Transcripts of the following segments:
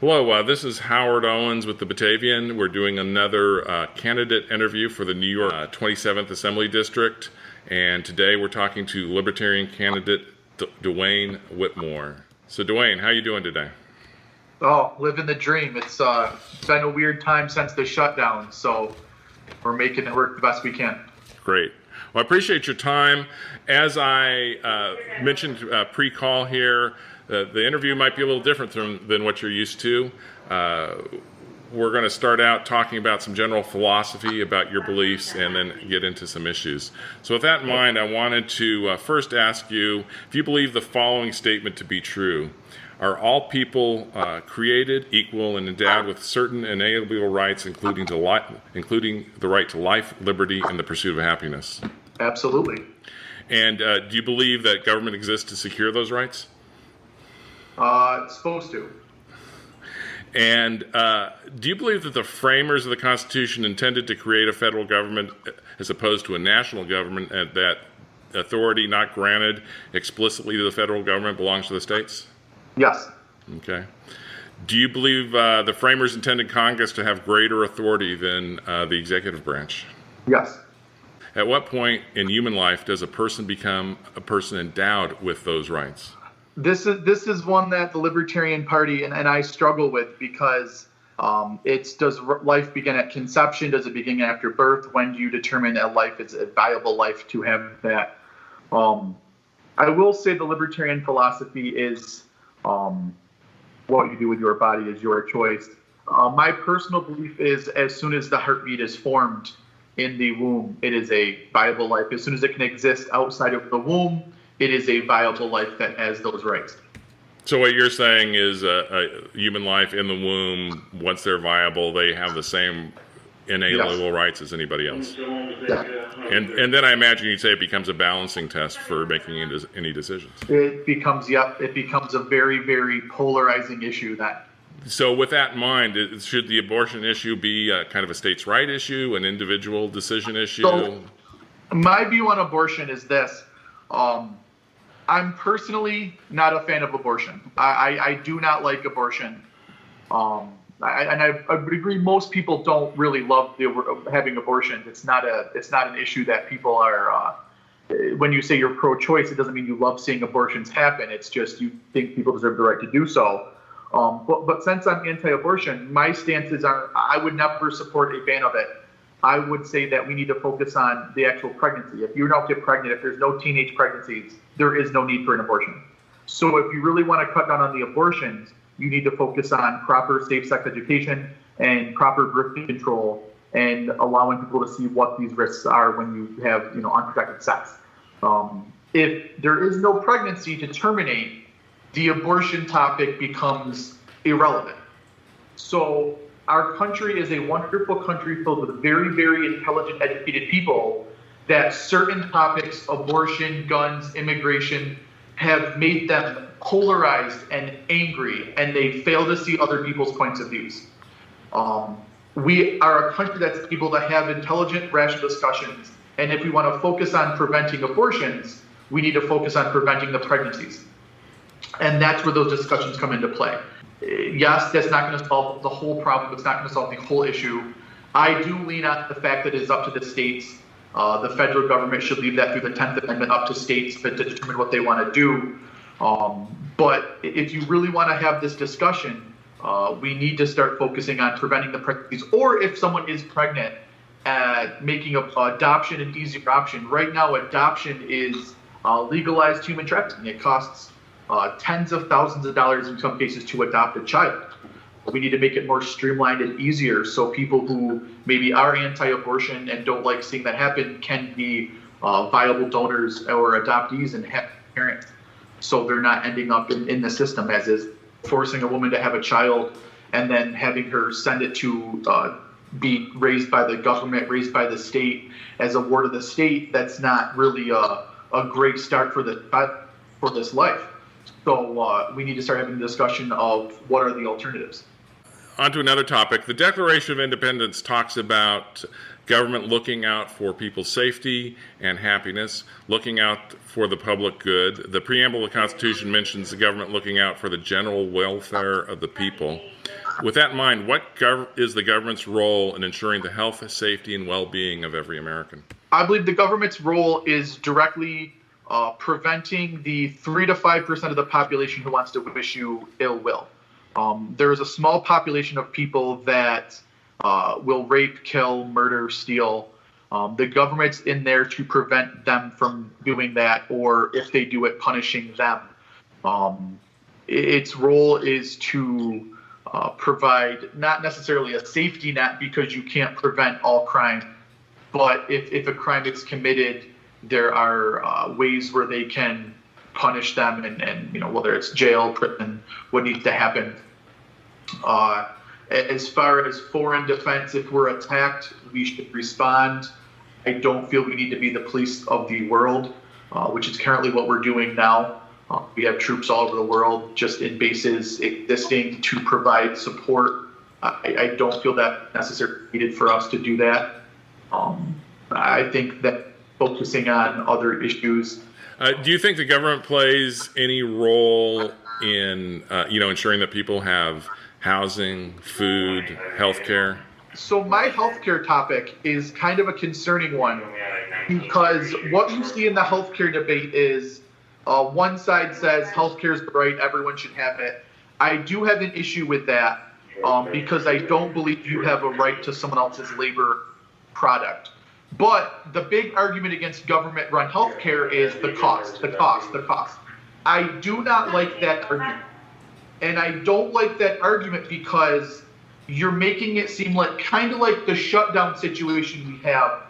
Hello, this is Howard Owens with the Batavian. We're doing another candidate interview for the New York 27th Assembly District, and today we're talking to Libertarian candidate Duane Whitmer. So Duane, how are you doing today? Oh, living the dream. It's been a weird time since the shutdown, so we're making it work the best we can. Great. Well, I appreciate your time. As I mentioned pre-call here, the interview might be a little different than what you're used to. We're going to start out talking about some general philosophy about your beliefs and then get into some issues. So with that in mind, I wanted to first ask you if you believe the following statement to be true. Are all people created equal and endowed with certain inalienable rights, including the right to life, liberty, and the pursuit of happiness? Absolutely. And do you believe that government exists to secure those rights? It's supposed to. And do you believe that the framers of the Constitution intended to create a federal government as opposed to a national government, and that authority not granted explicitly to the federal government belongs to the states? Yes. Okay. Do you believe the framers intended Congress to have greater authority than the executive branch? Yes. At what point in human life does a person become a person endowed with those rights? This is one that the Libertarian Party and I struggle with because does life begin at conception? Does it begin after birth? When do you determine that life is a viable life to have that? I will say the Libertarian philosophy is what you do with your body is your choice. My personal belief is as soon as the heartbeat is formed in the womb, it is a viable life. As soon as it can exist outside of the womb, it is a viable life that has those rights. So what you're saying is a human life in the womb, once they're viable, they have the same inalienable rights as anybody else. Yeah. And then I imagine you'd say it becomes a balancing test for making any decisions. It becomes a very, very polarizing issue then. So with that in mind, should the abortion issue be kind of a states' right issue, an individual decision issue? So my view on abortion is this. I'm personally not a fan of abortion. I do not like abortion. I would agree most people don't really love having abortions. It's not an issue that people are. When you say you're pro-choice, it doesn't mean you love seeing abortions happen. It's just you think people deserve the right to do so. But since I'm anti-abortion, my stances are I would never support a ban of it. I would say that we need to focus on the actual pregnancy. If you don't get pregnant, if there's no teenage pregnancies, there is no need for an abortion. So if you really want to cut down on the abortions, you need to focus on proper safe sex education and proper birth control and allowing people to see what these risks are when you have unprotected sex. If there is no pregnancy to terminate, the abortion topic becomes irrelevant. So our country is a wonderful country filled with very, very intelligent, educated people that certain topics, abortion, guns, immigration, have made them polarized and angry, and they fail to see other people's points of views. We are a country that's able to have intelligent, rational discussions, and if we want to focus on preventing abortions, we need to focus on preventing the pregnancies. And that's where those discussions come into play. Yes, that's not going to solve the whole problem. It's not going to solve the whole issue. I do lean on the fact that it is up to the states. The federal government should leave that through the 10th Amendment up to states to determine what they want to do. But if you really want to have this discussion, we need to start focusing on preventing the pregnancies. Or if someone is pregnant, making adoption an easier option. Right now, adoption is legalized human trafficking. It costs tens of thousands of dollars in some cases to adopt a child. We need to make it more streamlined and easier so people who maybe are anti-abortion and don't like seeing that happen can be viable donors or adoptees and have parents, so they're not ending up in the system as is forcing a woman to have a child and then having her send it to be raised by the government, raised by the state as a ward of the state. That's not really a great start for this life. So we need to start having a discussion of what are the alternatives. On to another topic. The Declaration of Independence talks about government looking out for people's safety and happiness, looking out for the public good. The preamble of the Constitution mentions the government looking out for the general welfare of the people. With that in mind, what is the government's role in ensuring the health, safety, and well-being of every American? I believe the government's role is directly preventing the 3 to 5% of the population who wants to wish you ill will. There is a small population of people that will rape, kill, murder, steal. The government's in there to prevent them from doing that, or if they do it, punishing them. Its role is to provide not necessarily a safety net, because you can't prevent all crime, but if a crime is committed, there are ways where they can punish them, and whether it's jail, prison, what needs to happen. As far as foreign defense, if we're attacked, we should respond. I don't feel we need to be the police of the world, which is currently what we're doing now. We have troops all over the world, just in bases existing to provide support. I don't feel that necessarily needed for us to do that. I think that focusing on other issues. Do you think the government plays any role in, ensuring that people have housing, food, healthcare? So my healthcare topic is kind of a concerning one, because what you see in the healthcare debate is one side says healthcare is right, everyone should have it. I do have an issue with that because I don't believe you have a right to someone else's labor product. But the big argument against government-run healthcare is the cost. I do not like that argument. And I don't like that argument because you're making it seem like kind of like the shutdown situation we have.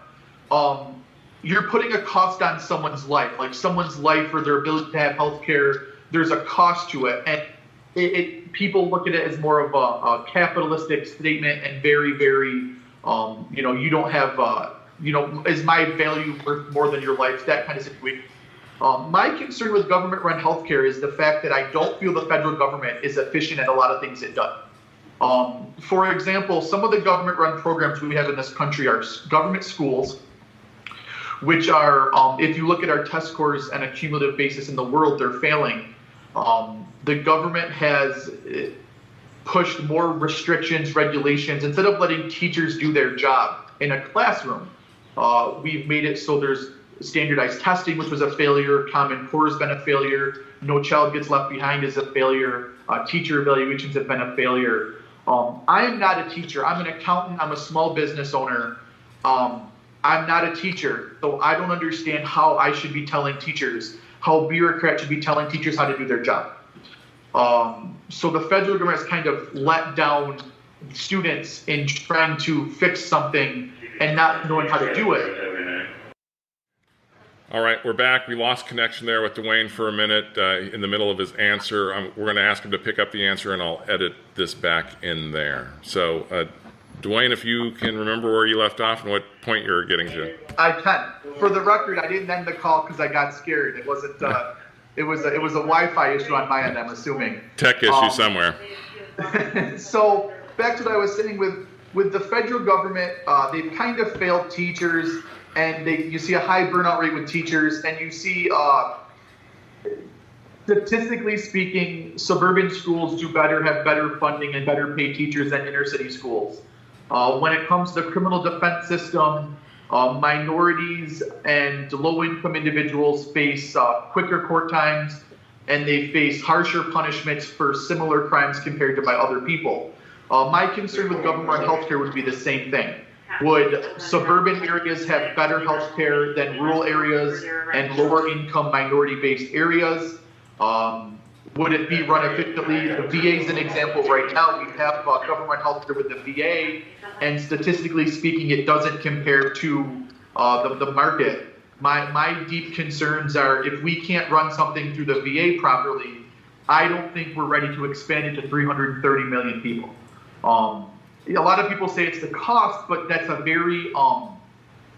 You're putting a cost on someone's life, like someone's life or their ability to have health care. There's a cost to it. And people look at it as more of a capitalistic statement and very, very, you don't have, is my value worth more than your life, that kind of situation. My concern with government-run healthcare is the fact that I don't feel the federal government is efficient at a lot of things it does. For example, some of the government-run programs we have in this country are government schools, which are, if you look at our test scores on a cumulative basis in the world, they're failing. The government has pushed more restrictions, regulations. Instead of letting teachers do their job in a classroom, we've made it so there's standardized testing, which was a failure. Common Core has been a failure. No Child Gets Left Behind is a failure. Teacher evaluations have been a failure. I am not a teacher. I'm an accountant. I'm a small business owner. I'm not a teacher, so I don't understand how I should be telling teachers, how bureaucrats should be telling teachers how to do their job. So the federal government has kind of let down students in trying to fix something and not knowing how to do it. All right, we're back. We lost connection there with Duane for a minute in the middle of his answer. We're going to ask him to pick up the answer, and I'll edit this back in there. So, Duane, if you can remember where you left off and what point you're getting to. I can. For the record, I didn't end the call because I got scared. It wasn't. It was a Wi-Fi issue on my end, I'm assuming. Tech issue somewhere. So back to what I was saying with the federal government, they've kind of failed teachers. And you see a high burnout rate with teachers, and you see, statistically speaking, suburban schools do better, have better funding, and better paid teachers than inner city schools. When it comes to the criminal defense system, minorities and low-income individuals face quicker court times, and they face harsher punishments for similar crimes compared to by other people. My concern with government healthcare would be the same thing. Would suburban areas have better health care than rural areas and lower income minority-based areas? Would it be run efficiently? The VA is an example right now. We have government health care with the VA, and statistically speaking, it doesn't compare to the market. My deep concerns are if we can't run something through the VA properly, I don't think we're ready to expand it to 330 million people. A lot of people say it's the cost, but that's a very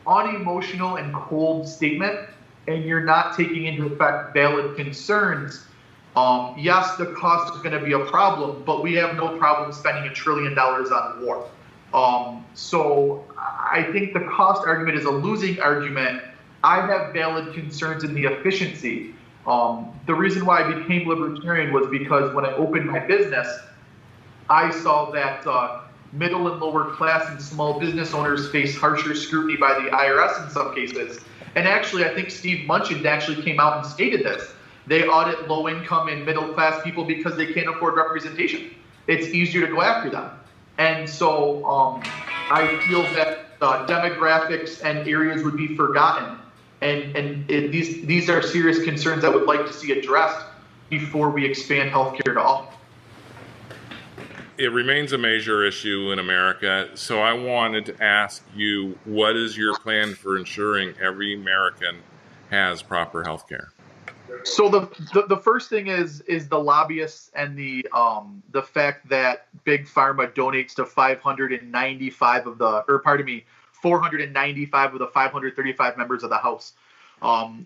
unemotional and cold statement, and you're not taking into effect valid concerns. Yes, the cost is going to be a problem, but we have no problem spending $1 trillion on war. So I think the cost argument is a losing argument. I have valid concerns in the efficiency. The reason why I became libertarian was because when I opened my business, I saw that middle and lower class and small business owners face harsher scrutiny by the IRS in some cases. And actually, I think Steve Munchin actually came out and stated this. They audit low income and middle class people because they can't afford representation. It's easier to go after them. And so I feel that demographics and areas would be forgotten. These are serious concerns I would like to see addressed before we expand healthcare to all. It remains a major issue in America, so I wanted to ask you, what is your plan for ensuring every American has proper health care? So the first thing is the lobbyists and the fact that Big Pharma donates to 495 of the 535 members of the House.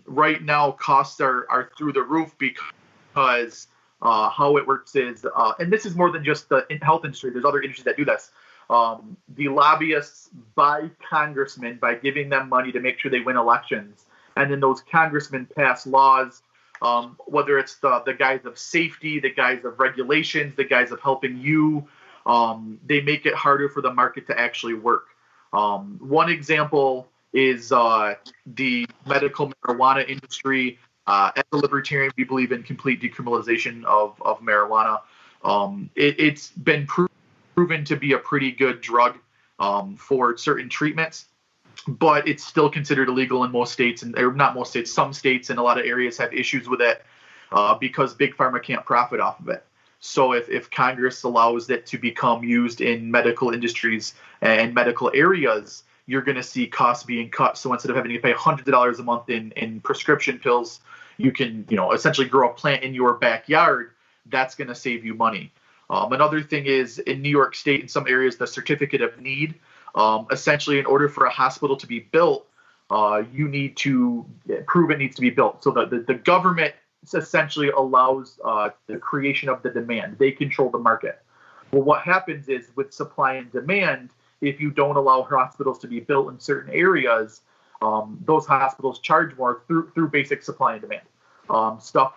Right now, costs are through the roof because how it works is, and this is more than just the health industry. There's other industries that do this. The lobbyists buy congressmen by giving them money to make sure they win elections, and then those congressmen pass laws. Whether it's the guise of safety, the guise of regulations, the guise of helping you, they make it harder for the market to actually work. One example is the medical marijuana industry. As a libertarian, we believe in complete decriminalization of marijuana. It's been proven to be a pretty good drug for certain treatments, but it's still considered illegal in most states, or not most states, some states and a lot of areas have issues with it because Big Pharma can't profit off of it. So if Congress allows it to become used in medical industries and medical areas, you're going to see costs being cut. So instead of having to pay hundreds of dollars a month in prescription pills, you can essentially grow a plant in your backyard. That's going to save you money. Another thing is in New York State, in some areas, the certificate of need. Essentially, in order for a hospital to be built, you need to prove it needs to be built. So the government essentially allows the creation of the demand. They control the market. Well, what happens is with supply and demand, if you don't allow hospitals to be built in certain areas, those hospitals charge more through basic supply and demand, stuff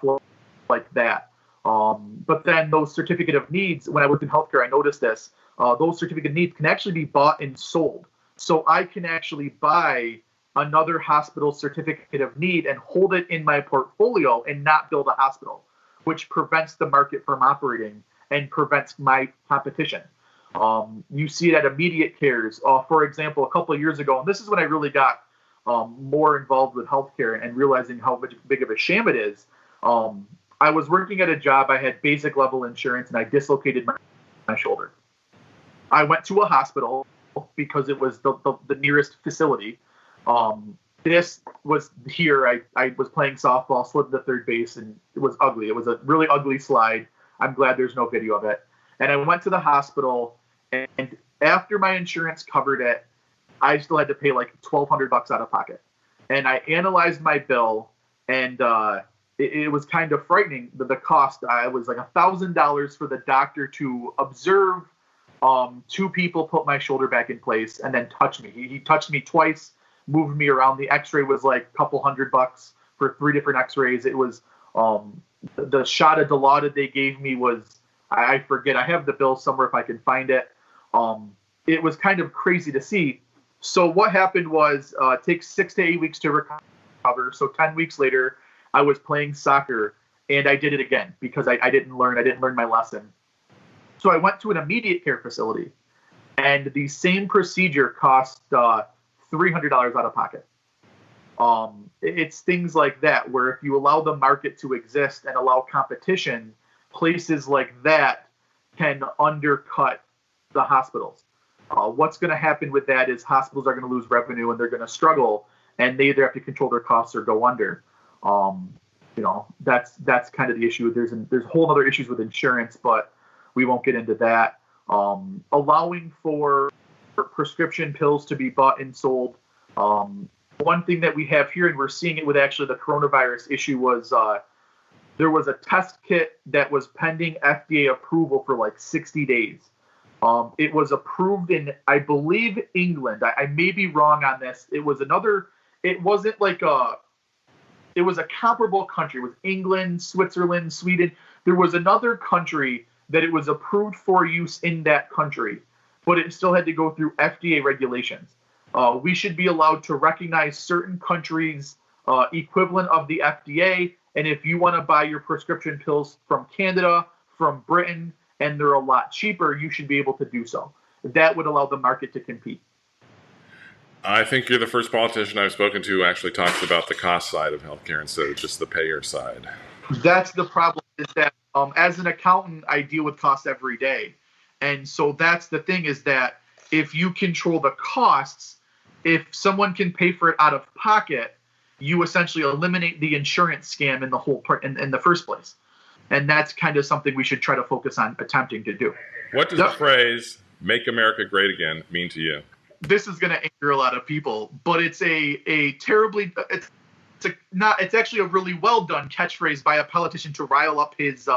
like that. But then those certificate of needs, when I worked in healthcare, I noticed this. Those certificate of needs can actually be bought and sold. So I can actually buy another hospital's certificate of need and hold it in my portfolio and not build a hospital, which prevents the market from operating and prevents my competition. You see it at immediate cares. For example, a couple of years ago, and this is when I really got more involved with healthcare and realizing how big of a sham it is. I was working at a job. I had basic level insurance and I dislocated my shoulder. I went to a hospital because it was the nearest facility. This was here. I was playing softball, slid to third base, and it was ugly. It was a really ugly slide. I'm glad there's no video of it. And I went to the hospital, and after my insurance covered it, I still had to pay like $1,200 out of pocket. And I analyzed my bill, and it was kind of frightening. The cost, it was like $1,000 for the doctor to observe two people put my shoulder back in place and then touch me. He touched me twice, moved me around. The x-ray was like a couple $100 for 3 different x-rays. It was the shot of Dilaudid they gave me was, I forget. I have the bill somewhere if I can find it. It was kind of crazy to see. So what happened was it takes 6 to 8 weeks to recover. So 10 weeks later, I was playing soccer and I did it again because I didn't learn my lesson. So I went to an immediate care facility, and the same procedure cost $300 out of pocket. It's things like that where if you allow the market to exist and allow competition, places like that can undercut the hospitals. What's going to happen with that is hospitals are going to lose revenue and they're going to struggle, and they either have to control their costs or go under. That's kind of the issue. There's whole other issues with insurance, but we won't get into that. Allowing for prescription pills to be bought and sold. One thing that we have here, and we're seeing it with actually the coronavirus issue, was there was a test kit that was pending FDA approval for like 60 days. It was approved in, I believe, England. I may be wrong on this. It was another. It wasn't like a. It was a comparable country. It was England, Switzerland, Sweden. There was another country that it was approved for use in that country, but it still had to go through FDA regulations. We should be allowed to recognize certain countries' equivalent of the FDA. And if you want to buy your prescription pills from Canada, from Britain, and they're a lot cheaper, you should be able to do so. That would allow the market to compete. I think you're the first politician I've spoken to who actually talks about the cost side of healthcare instead of just the payer side. That's the problem, is that as an accountant, I deal with costs every day. And so that's the thing, is that if you control the costs, if someone can pay for it out of pocket, you essentially eliminate the insurance scam in the whole part in the first place. And that's kind of something we should try to focus on attempting to do. What does the phrase "Make America Great Again" mean to you? This is going to anger a lot of people, but it's it's actually a really well done catchphrase by a politician to rile up his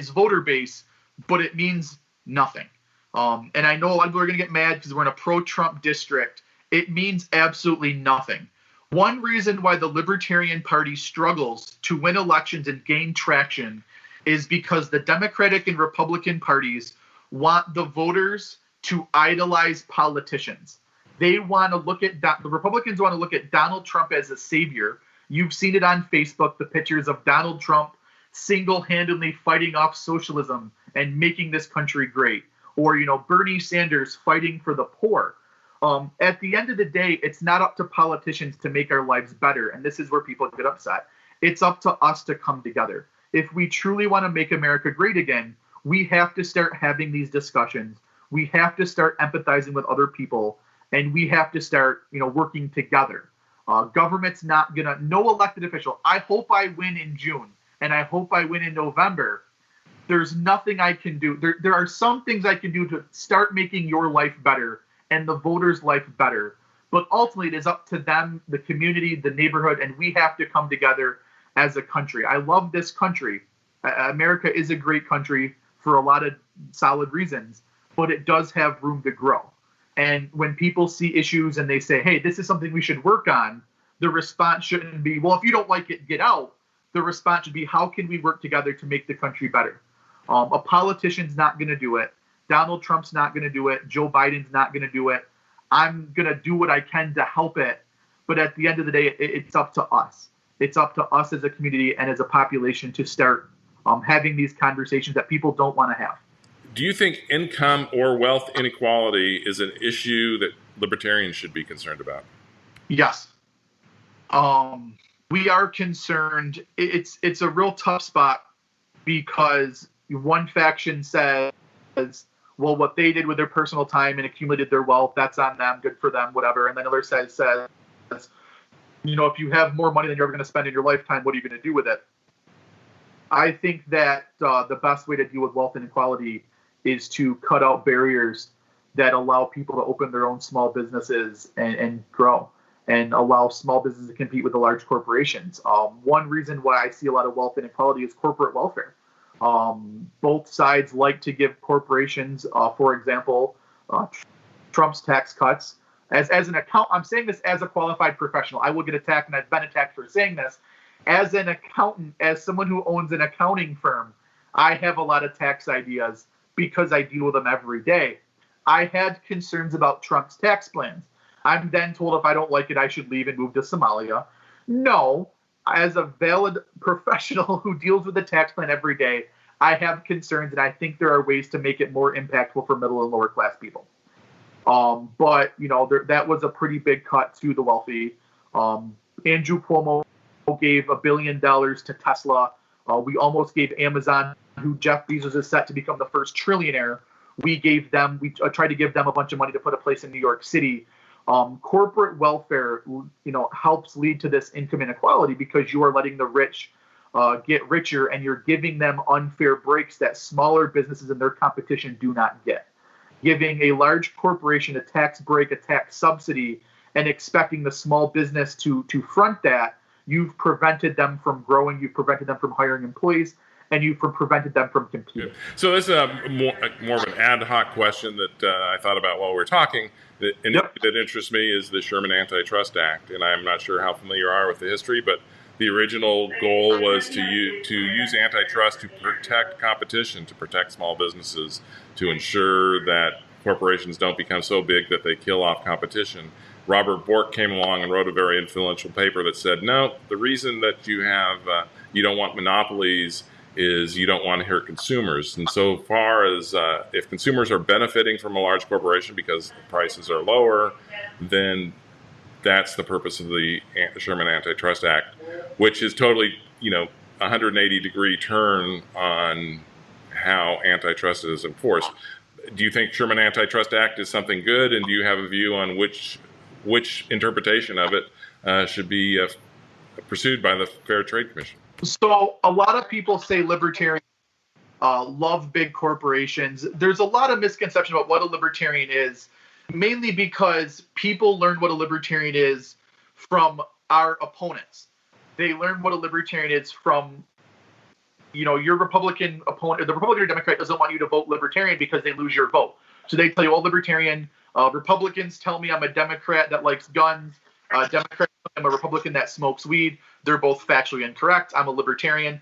voter base, but it means nothing. And I know a lot of people are going to get mad because we're in a pro-Trump district. It means absolutely nothing. One reason why the Libertarian Party struggles to win elections and gain traction is because the Democratic and Republican parties want the voters to idolize politicians. They want to look at the Republicans want to look at Donald Trump as a savior. You've seen it on Facebook, the pictures of Donald Trump single-handedly fighting off socialism and making this country great. Or, Bernie Sanders fighting for the poor. At the end of the day, it's not up to politicians to make our lives better. And this is where people get upset. It's up to us to come together. If we truly want to make America great again, we have to start having these discussions. We have to start empathizing with other people, and we have to start, working together. Government's not gonna, no elected official. I hope I win in June, and I hope I win in November. There's nothing I can do. There are some things I can do to start making your life better and the voters' life better. But ultimately, it is up to them, the community, the neighborhood, and we have to come together as a country. I love this country. America is a great country for a lot of solid reasons, but it does have room to grow. And when people see issues and they say, hey, this is something we should work on, the response shouldn't be, well, if you don't like it, get out. The response should be, how can we work together to make the country better? A politician's not going to do it. Donald Trump's not going to do it. Joe Biden's not going to do it. I'm going to do what I can to help it. But at the end of the day, it's up to us. It's up to us as a community and as a population to start having these conversations that people don't want to have. Do you think income or wealth inequality is an issue that libertarians should be concerned about? Yes. We are concerned. It's a real tough spot because one faction says, well, what they did with their personal time and accumulated their wealth, that's on them, good for them, whatever. And then another says, if you have more money than you're ever going to spend in your lifetime, what are you going to do with it? I think that the best way to deal with wealth inequality is to cut out barriers that allow people to open their own small businesses and grow, and allow small businesses to compete with the large corporations. One reason why I see a lot of wealth inequality is corporate welfare. Both sides like to give corporations, for example, Trump's tax cuts. As an accountant, I'm saying this as a qualified professional. I will get attacked, and I've been attacked for saying this. As an accountant, as someone who owns an accounting firm, I have a lot of tax ideas because I deal with them every day. I had concerns about Trump's tax plans. I'm then told if I don't like it, I should leave and move to Somalia. No, as a valid professional who deals with the tax plan every day, I have concerns, and I think there are ways to make it more impactful for middle and lower class people. But that was a pretty big cut to the wealthy. Andrew Cuomo gave $1 billion to Tesla. We almost gave Amazon, who Jeff Bezos is set to become the first trillionaire. We tried to give them a bunch of money to put a place in New York City. Corporate welfare, helps lead to this income inequality because you are letting the rich get richer, and you're giving them unfair breaks that smaller businesses and their competition do not get. Giving a large corporation a tax break, a tax subsidy, and expecting the small business to front that, you've prevented them from growing, you've prevented them from hiring employees, and you prevented them from competing. So this is more of an ad hoc question that I thought about while we were talking. That interests me is the Sherman Antitrust Act, and I'm not sure how familiar you are with the history, but the original goal was to use antitrust to protect competition, to protect small businesses, to ensure that corporations don't become so big that they kill off competition. Robert Bork came along and wrote a very influential paper that said, no, the reason that you don't want monopolies is you don't want to hurt consumers. And so far as if consumers are benefiting from a large corporation because the prices are lower, then that's the purpose of the Sherman Antitrust Act, which is totally, 180-degree turn on how antitrust is enforced. Do you think Sherman Antitrust Act is something good, and do you have a view on which interpretation of it should be pursued by the Fair Trade Commission? So a lot of people say libertarians love big corporations. There's a lot of misconception about what a libertarian is, mainly because people learn what a libertarian is from our opponents. They learn what a libertarian is from, your Republican opponent. The Republican or Democrat doesn't want you to vote libertarian because they lose your vote. So they tell you, libertarian. Republicans tell me I'm a Democrat that likes guns. Democrats, I'm a Republican that smokes weed. They're both factually incorrect. I'm a libertarian.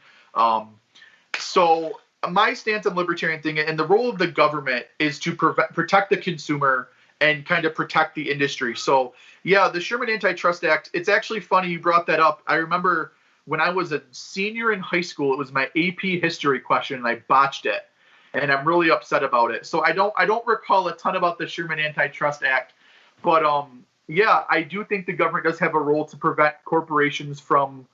So my stance on libertarian thing and the role of the government is to protect the consumer and kind of protect the industry. So yeah, the Sherman Antitrust Act, it's actually funny you brought that up. I remember when I was a senior in high school, it was my AP history question and I botched it. And I'm really upset about it. So I don't recall a ton about the Sherman Antitrust Act, but yeah, I do think the government does have a role to prevent corporations from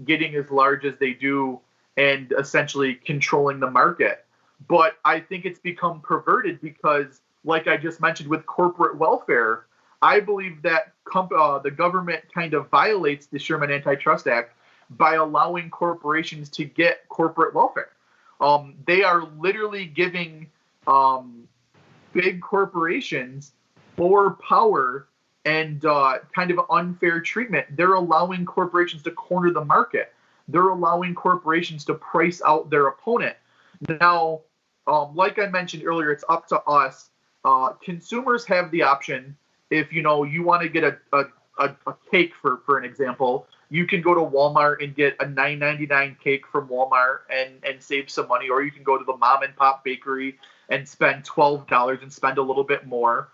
getting as large as they do and essentially controlling the market. But I think it's become perverted because, like I just mentioned with corporate welfare, I believe that the government kind of violates the Sherman Antitrust Act by allowing corporations to get corporate welfare. They are literally giving big corporations more power and kind of unfair treatment. They're allowing corporations to corner the market. They're allowing corporations to price out their opponent. Now, like I mentioned earlier, it's up to us. Consumers have the option. If you want to get a cake, for an example, you can go to Walmart and get a $9.99 cake from Walmart and save some money, or you can go to the mom and pop bakery and spend $12 and spend a little bit more.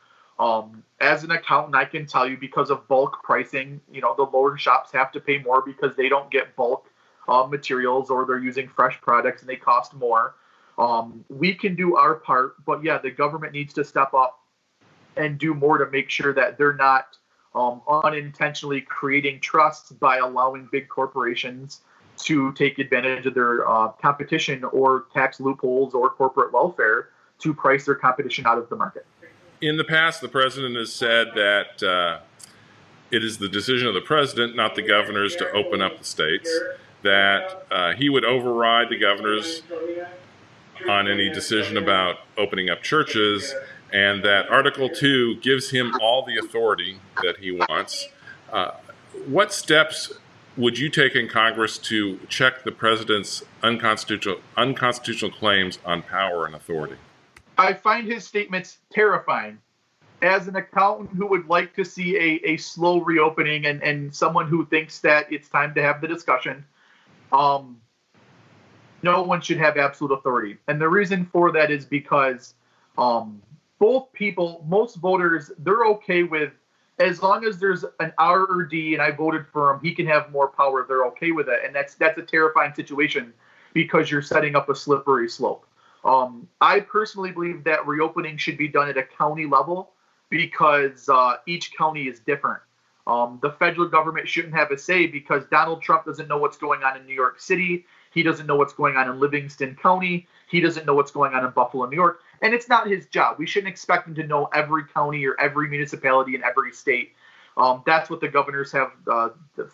As an accountant, I can tell you because of bulk pricing, the lower shops have to pay more because they don't get bulk materials or they're using fresh products and they cost more. We can do our part, but yeah, the government needs to step up and do more to make sure that they're not unintentionally creating trusts by allowing big corporations to take advantage of their competition or tax loopholes or corporate welfare to price their competition out of the market. In the past, the president has said that it is the decision of the president, not the governors, to open up the states, that he would override the governors on any decision about opening up churches, and that Article 2 gives him all the authority that he wants. What steps would you take in Congress to check the president's unconstitutional claims on power and authority? I find his statements terrifying. As an accountant who would like to see a slow reopening and someone who thinks that it's time to have the discussion, no one should have absolute authority. And the reason for that is because most voters, they're okay with, as long as there's an R or D and I voted for him, he can have more power, they're okay with it. And that's a terrifying situation because you're setting up a slippery slope. I personally believe that reopening should be done at a county level because each county is different. The federal government shouldn't have a say because Donald Trump doesn't know what's going on in New York City. He doesn't know what's going on in Livingston County. He doesn't know what's going on in Buffalo, New York. And it's not his job. We shouldn't expect him to know every county or every municipality in every state. That's what the governors have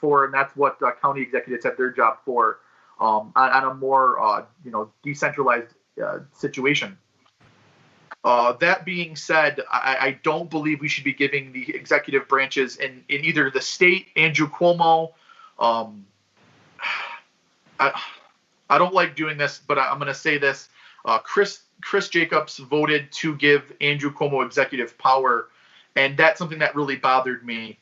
for, and that's what county executives have their job for on a more decentralized situation. That being said, I don't believe we should be giving the executive branches in either the state, Andrew Cuomo. I I don't like doing this, but I'm going to say this. Chris Jacobs voted to give Andrew Cuomo executive power, and that's something that really bothered me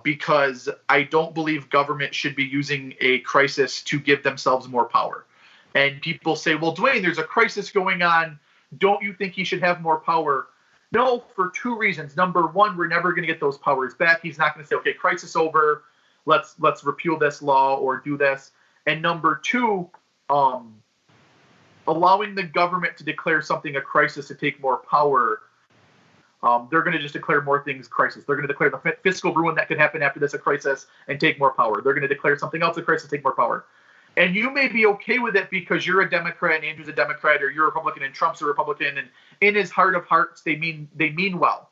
because I don't believe government should be using a crisis to give themselves more power. And people say, well, Duane, there's a crisis going on. Don't you think he should have more power? No, for two reasons. Number one, we're never going to get those powers back. He's not going to say, okay, crisis over, let's repeal this law or do this. And number two, allowing the government to declare something a crisis to take more power, they're going to just declare more things crisis. They're going to declare the fiscal ruin that could happen after this a crisis and take more power. They're going to declare something else a crisis, take more power. And you may be okay with it because you're a Democrat and Andrew's a Democrat, or you're a Republican and Trump's a Republican, and in his heart of hearts, they mean well.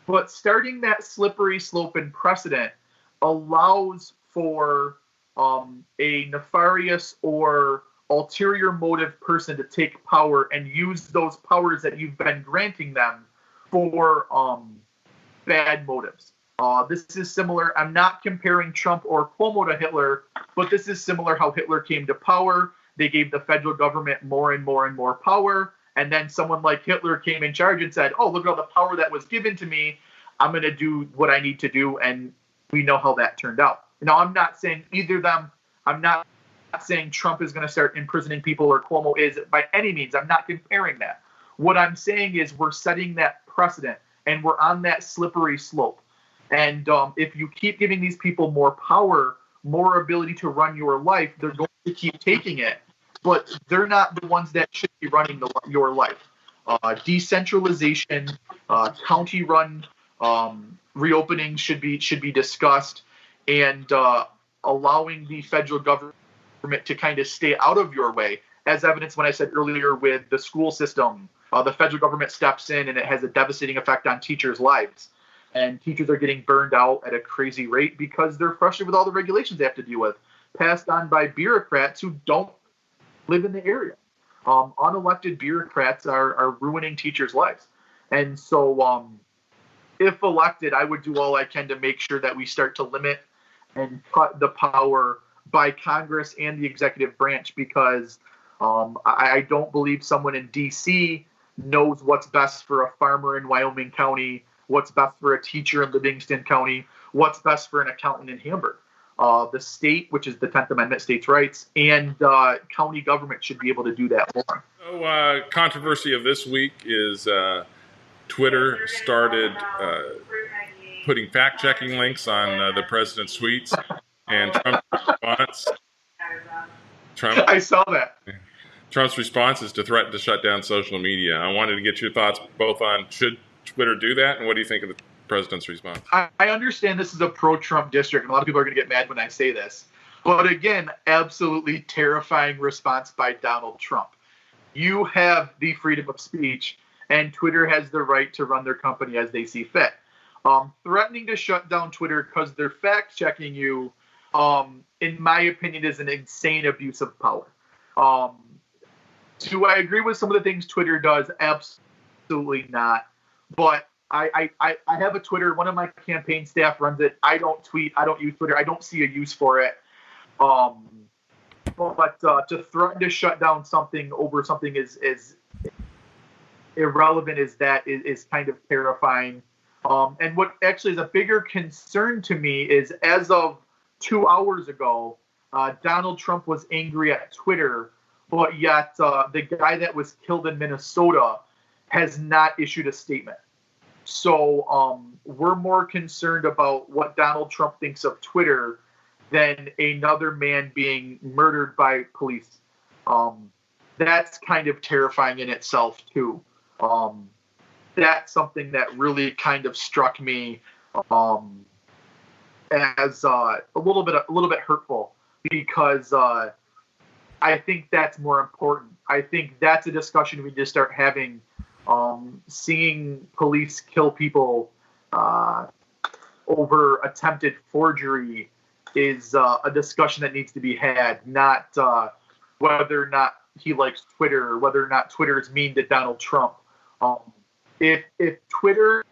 But starting that slippery slope and precedent allows for a nefarious or ulterior motive person to take power and use those powers that you've been granting them for bad motives. This is similar. I'm not comparing Trump or Cuomo to Hitler, but this is similar how Hitler came to power. They gave the federal government more and more and more power. And then someone like Hitler came in charge and said, oh, look at all the power that was given to me. I'm going to do what I need to do. And we know how that turned out. Now, I'm not saying either of them. I'm not saying Trump is going to start imprisoning people or Cuomo is by any means. I'm not comparing that. What I'm saying is we're setting that precedent and we're on that slippery slope. And if you keep giving these people more power, more ability to run your life, they're going to keep taking it. But they're not the ones that should be running your life. Decentralization, county-run reopening should be discussed, and allowing the federal government to kind of stay out of your way, as evidenced when I said earlier with the school system. The federal government steps in, and it has a devastating effect on teachers' lives. And teachers are getting burned out at a crazy rate because they're frustrated with all the regulations they have to deal with, passed on by bureaucrats who don't live in the area. Unelected bureaucrats are ruining teachers' lives. And so if elected, I would do all I can to make sure that we start to limit and cut the power by Congress and the executive branch, because I don't believe someone in D.C. knows what's best for a farmer in Wyoming County, what's best for a teacher in Livingston County, what's best for an accountant in Hamburg. The state, which is the 10th Amendment, states' rights, and county government should be able to do that more. So, controversy of this week is Twitter started putting fact-checking links on the president's tweets, and Trump's response. I saw that. Trump's response is to threaten to shut down social media. I wanted to get your thoughts both on should Twitter do that, and what do you think of the president's response? I understand this is a pro-Trump district, and a lot of people are going to get mad when I say this. But again, absolutely terrifying response by Donald Trump. You have the freedom of speech, and Twitter has the right to run their company as they see fit. Threatening to shut down Twitter because they're fact-checking you, in my opinion, is an insane abuse of power. Do I agree with some of the things Twitter does? Absolutely not. But I have a Twitter. One of my campaign staff runs it. I don't tweet. I don't use Twitter. I don't see a use for it. But to threaten to shut down something over something is irrelevant as that is kind of terrifying. And what actually is a bigger concern to me is, as of 2 hours ago, Donald Trump was angry at Twitter, but yet the guy that was killed in Minnesota has not issued a statement. So we're more concerned about what Donald Trump thinks of Twitter than another man being murdered by police. That's kind of terrifying in itself, too. That's something that really kind of struck me as a little bit hurtful, because I think that's more important. I think that's a discussion we need to start having. Seeing police kill people over attempted forgery is a discussion that needs to be had, not whether or not he likes Twitter or whether or not Twitter is mean to Donald Trump. If Twitter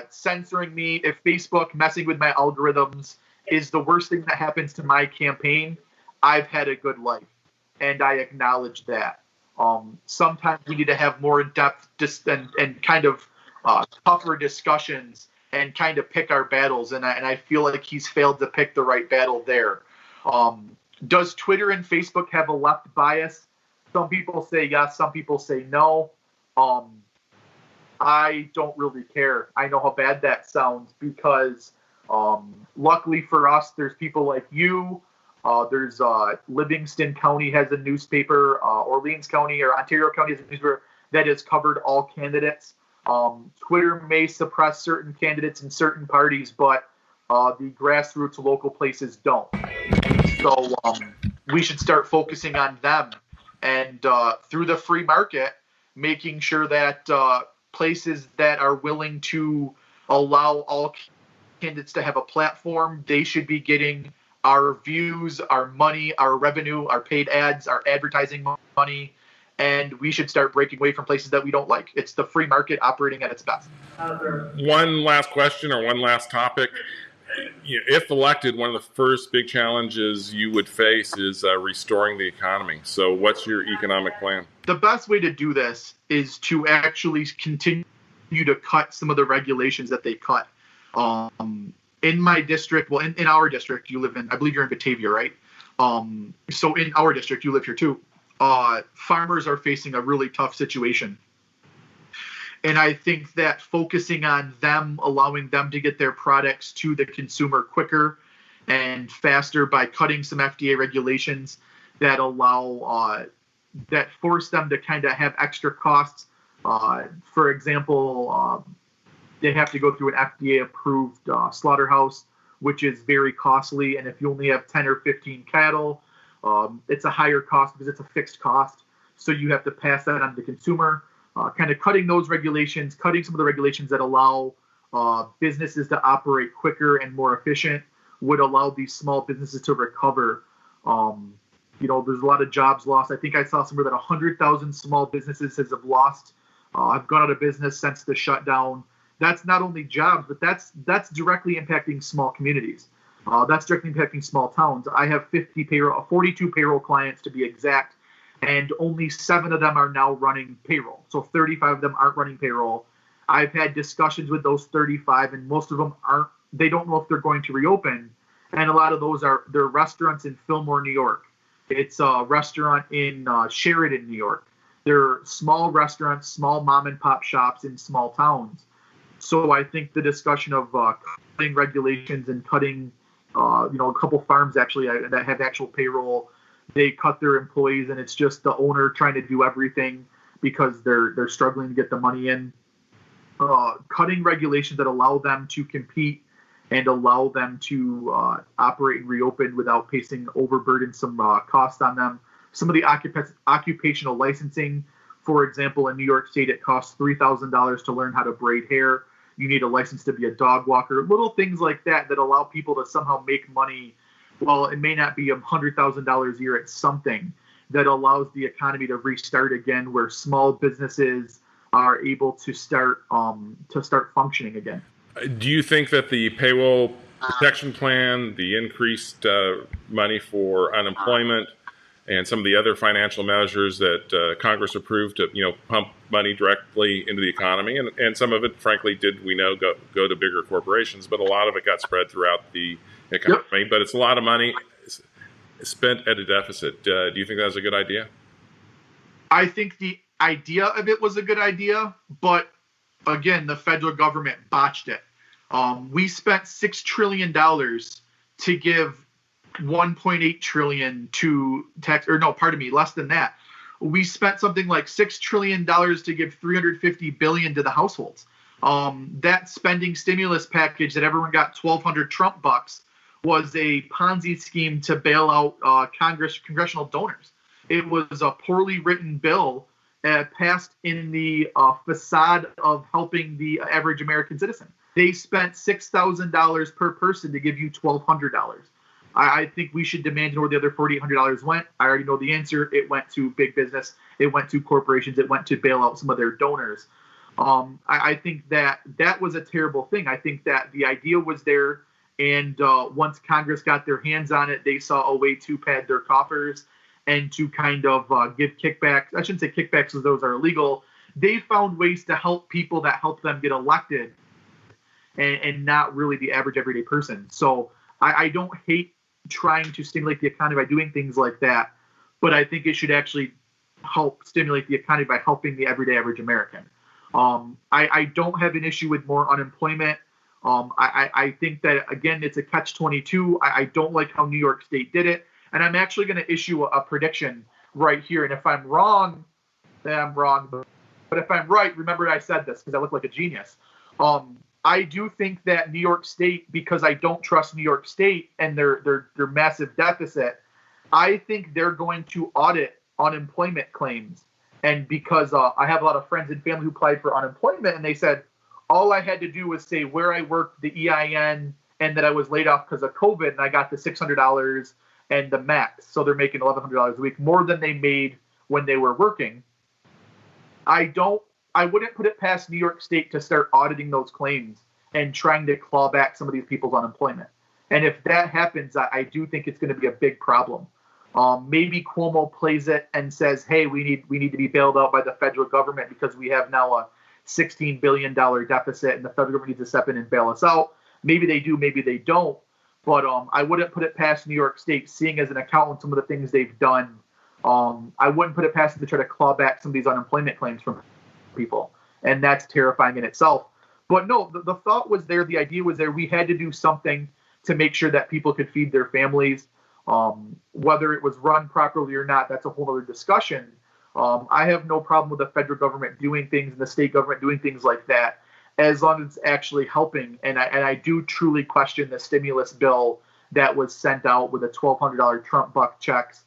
censoring me, if Facebook messing with my algorithms is the worst thing that happens to my campaign, I've had a good life. and I acknowledge that. Sometimes we need to have more in-depth and kind of tougher discussions and kind of pick our battles, and I feel like he's failed to pick the right battle there. Does Twitter and Facebook have a left bias? Some people say yes, some people say no. I don't really care. I know how bad that sounds because luckily for us, there's people like you. There's Livingston County has a newspaper, Orleans County or Ontario County has a newspaper that has covered all candidates. Twitter may suppress certain candidates in certain parties, but the grassroots local places don't. So we should start focusing on them and through the free market, making sure that places that are willing to allow all candidates to have a platform, they should be getting our views, our money, our revenue, our paid ads, our advertising money, and we should start breaking away from places that we don't like. It's the free market operating at its best. One last question or one last topic. If elected, one of the first big challenges you would face is restoring the economy. So what's your economic plan? The best way to do this is to actually continue to cut some of the regulations that they cut. In my district, well, in our district, you live in, I believe you're in Batavia, right? So in our district, you live here too. Farmers are facing a really tough situation. And I think that focusing on them, allowing them to get their products to the consumer quicker and faster by cutting some FDA regulations that allow, that force them to kind of have extra costs. For example, they have to go through an FDA-approved slaughterhouse, which is very costly. And if you only have 10 or 15 cattle, it's a higher cost because it's a fixed cost. So you have to pass that on to the consumer. Kind of cutting those regulations, cutting some of the regulations that allow businesses to operate quicker and more efficient would allow these small businesses to recover. There's a lot of jobs lost. I think I saw somewhere that 100,000 small businesses have lost, have gone out of business since the shutdown. That's not only jobs, but that's directly impacting small communities. That's directly impacting small towns. I have 42 payroll clients to be exact, and only 7 of them are now running payroll. So 35 of them aren't running payroll. I've had discussions with those 35, and most of them they don't know if they're going to reopen. And a lot of those they're restaurants in Fillmore, New York. It's a restaurant in Sheridan, New York. They're small restaurants, small mom and pop shops in small towns. So I think the discussion of cutting regulations and cutting, a couple farms actually that have actual payroll, they cut their employees, and it's just the owner trying to do everything because they're struggling to get the money in. Cutting regulations that allow them to compete and allow them to operate and reopen without placing overburdensome costs on them. Some of the occupational licensing, for example, in New York State, it costs $3,000 to learn how to braid hair. You need a license to be a dog walker. Little things like that allow people to somehow make money. Well, it may not be $100,000 a year. It's something that allows the economy to restart again, where small businesses are able to start functioning again. Do you think that the payroll protection plan, the increased money for unemployment, and some of the other financial measures that Congress approved to pump money directly into the economy, and some of it, frankly, we know go to bigger corporations, but a lot of it got spread throughout the economy. Yep. But it's a lot of money spent at a deficit. Do you think that's a good idea? I think the idea of it was a good idea, but again, the federal government botched it. We spent $6 trillion to give $1.8 trillion to tax, or no, pardon me, less than that. We spent something like $6 trillion to give $350 billion to the households. That spending stimulus package that everyone got 1,200 Trump bucks was a Ponzi scheme to bail out congressional donors. It was a poorly written bill passed in the facade of helping the average American citizen. They spent $6,000 per person to give you $1,200. I think we should demand to know where the other $4,800 went. I already know the answer. It went to big business. It went to corporations. It went to bail out some of their donors. I think that was a terrible thing. I think that the idea was there, and once Congress got their hands on it, they saw a way to pad their coffers, and to kind of give kickbacks. I shouldn't say kickbacks because those are illegal. They found ways to help people that help them get elected and not really the average everyday person. So I don't hate trying to stimulate the economy by doing things like that, but I think it should actually help stimulate the economy by helping the everyday average American. I don't have an issue with more unemployment. I think that, again, it's a catch-22. I don't like how New York State did it. And I'm actually going to issue a prediction right here. And if I'm wrong, then I'm wrong. But if I'm right, remember I said this because I look like a genius. I do think that New York State, because I don't trust New York State and their massive deficit, I think they're going to audit unemployment claims. And because I have a lot of friends and family who applied for unemployment, and they said, all I had to do was say where I worked, the EIN, and that I was laid off because of COVID, and I got the $600 and the max. So they're making $1,100 a week, more than they made when they were working. I wouldn't put it past New York State to start auditing those claims and trying to claw back some of these people's unemployment. And if that happens, I do think it's going to be a big problem. Maybe Cuomo plays it and says, hey, we need to be bailed out by the federal government because we have now a $16 billion deficit and the federal government needs to step in and bail us out. Maybe they do, maybe they don't. But I wouldn't put it past New York State, seeing as an accountant some of the things they've done. I wouldn't put it past them to try to claw back some of these unemployment claims from people. And that's terrifying in itself. But no, the thought was there. The idea was there. We had to do something to make sure that people could feed their families. Whether it was run properly or not, that's a whole other discussion. I have no problem with the federal government doing things and the state government doing things like that, as long as it's actually helping. And I do truly question the stimulus bill that was sent out with the $1,200 Trump buck checks.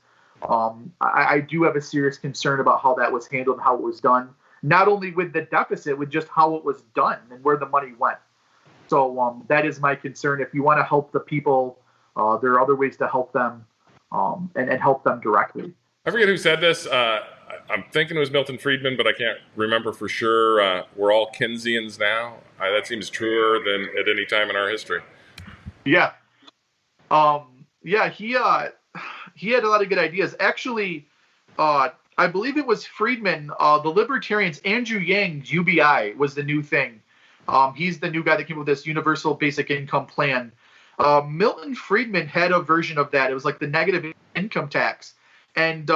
I do have a serious concern about how that was handled and how it was done, not only with the deficit, with just how it was done and where the money went. So that is my concern. If you want to help the people, there are other ways to help them and help them directly. I forget who said this. I'm thinking it was Milton Friedman, but I can't remember for sure. We're all Keynesians now. That seems truer than at any time in our history. Yeah. He had a lot of good ideas. Actually, I believe it was Friedman, the Libertarians, Andrew Yang's UBI was the new thing. He's the new guy that came up with this universal basic income plan. Milton Friedman had a version of that. It was like the negative income tax. And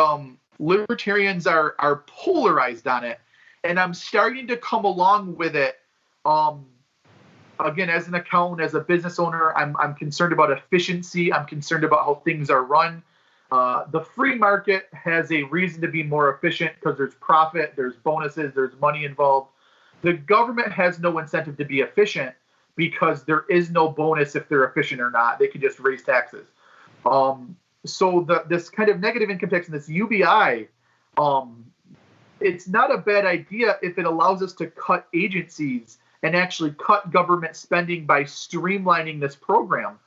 Libertarians are polarized on it. And I'm starting to come along with it. Again, as an accountant, as a business owner, I'm concerned about efficiency. I'm concerned about how things are run. The free market has a reason to be more efficient because there's profit, there's bonuses, there's money involved. The government has no incentive to be efficient because there is no bonus if they're efficient or not. They can just raise taxes. So this kind of negative income tax and this UBI, it's not a bad idea if it allows us to cut agencies and actually cut government spending by streamlining this program.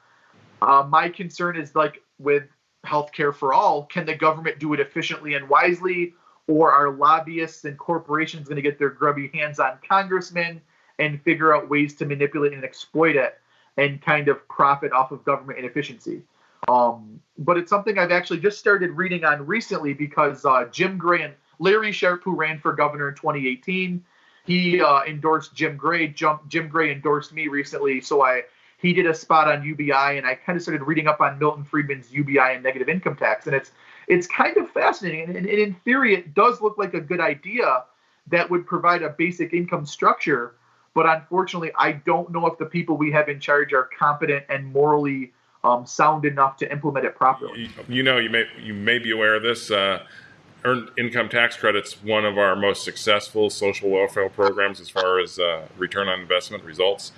My concern is, like with healthcare for all, can the government do it efficiently and wisely, or are lobbyists and corporations going to get their grubby hands on congressmen and figure out ways to manipulate and exploit it and kind of profit off of government inefficiency? But it's something I've actually just started reading on recently because Jim Gray and Larry Sharpe, who ran for governor in 2018, he endorsed Jim Gray. Jim Gray endorsed me recently, so he did a spot on UBI, and I kind of started reading up on Milton Friedman's UBI and negative income tax, and it's kind of fascinating. And in theory, it does look like a good idea that would provide a basic income structure, but unfortunately, I don't know if the people we have in charge are competent and morally sound enough to implement it properly. You may be aware of this. Earned income tax credit's one of our most successful social welfare programs as far as return on investment results.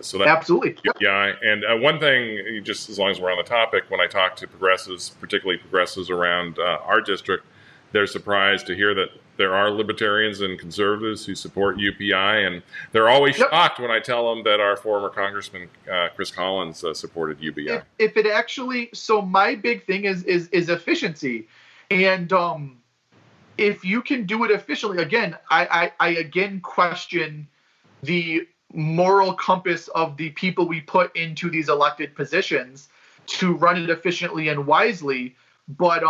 So that's absolutely. Yeah. And one thing, just as long as we're on the topic, when I talk to progressives, particularly progressives around our district, they're surprised to hear that there are libertarians and conservatives who support UPI, and they're always shocked when I tell them that our former Congressman Chris Collins supported UBI. If it actually, so my big thing is efficiency, and if you can do it efficiently, again, I again question the moral compass of the people we put into these elected positions to run it efficiently and wisely. But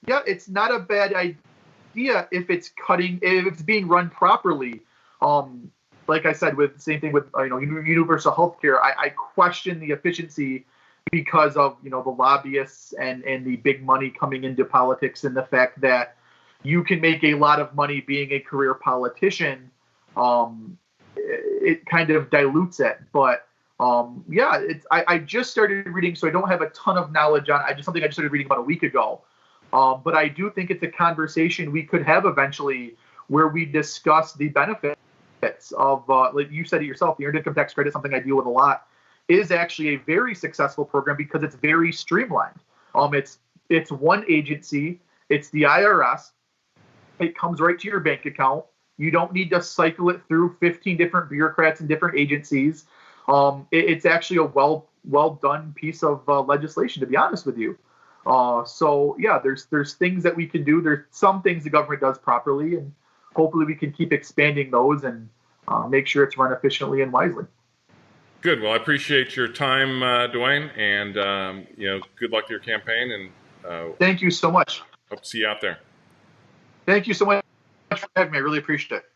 yeah, it's not a bad idea if it's being run properly. Like I said, with same thing with universal healthcare, I question the efficiency because of the lobbyists and the big money coming into politics, and the fact that you can make a lot of money being a career politician. It kind of dilutes it, but yeah, I just started reading, so I don't have a ton of knowledge on. Something I just started reading about a week ago. But I do think it's a conversation we could have eventually, where we discuss the benefits of, like you said it yourself, the earned income tax credit, something I deal with a lot, is actually a very successful program because it's very streamlined. It's one agency, it's the IRS. It comes right to your bank account. You don't need to cycle it through 15 different bureaucrats and different agencies. It's actually a well done piece of legislation, to be honest with you. So yeah, there's things that we can do. There's some things the government does properly, and hopefully we can keep expanding those and make sure it's run efficiently and wisely. Good. Well, I appreciate your time, Duane, and good luck to your campaign. And thank you so much. Hope to see you out there. Thank you so much for having me. I really appreciate it.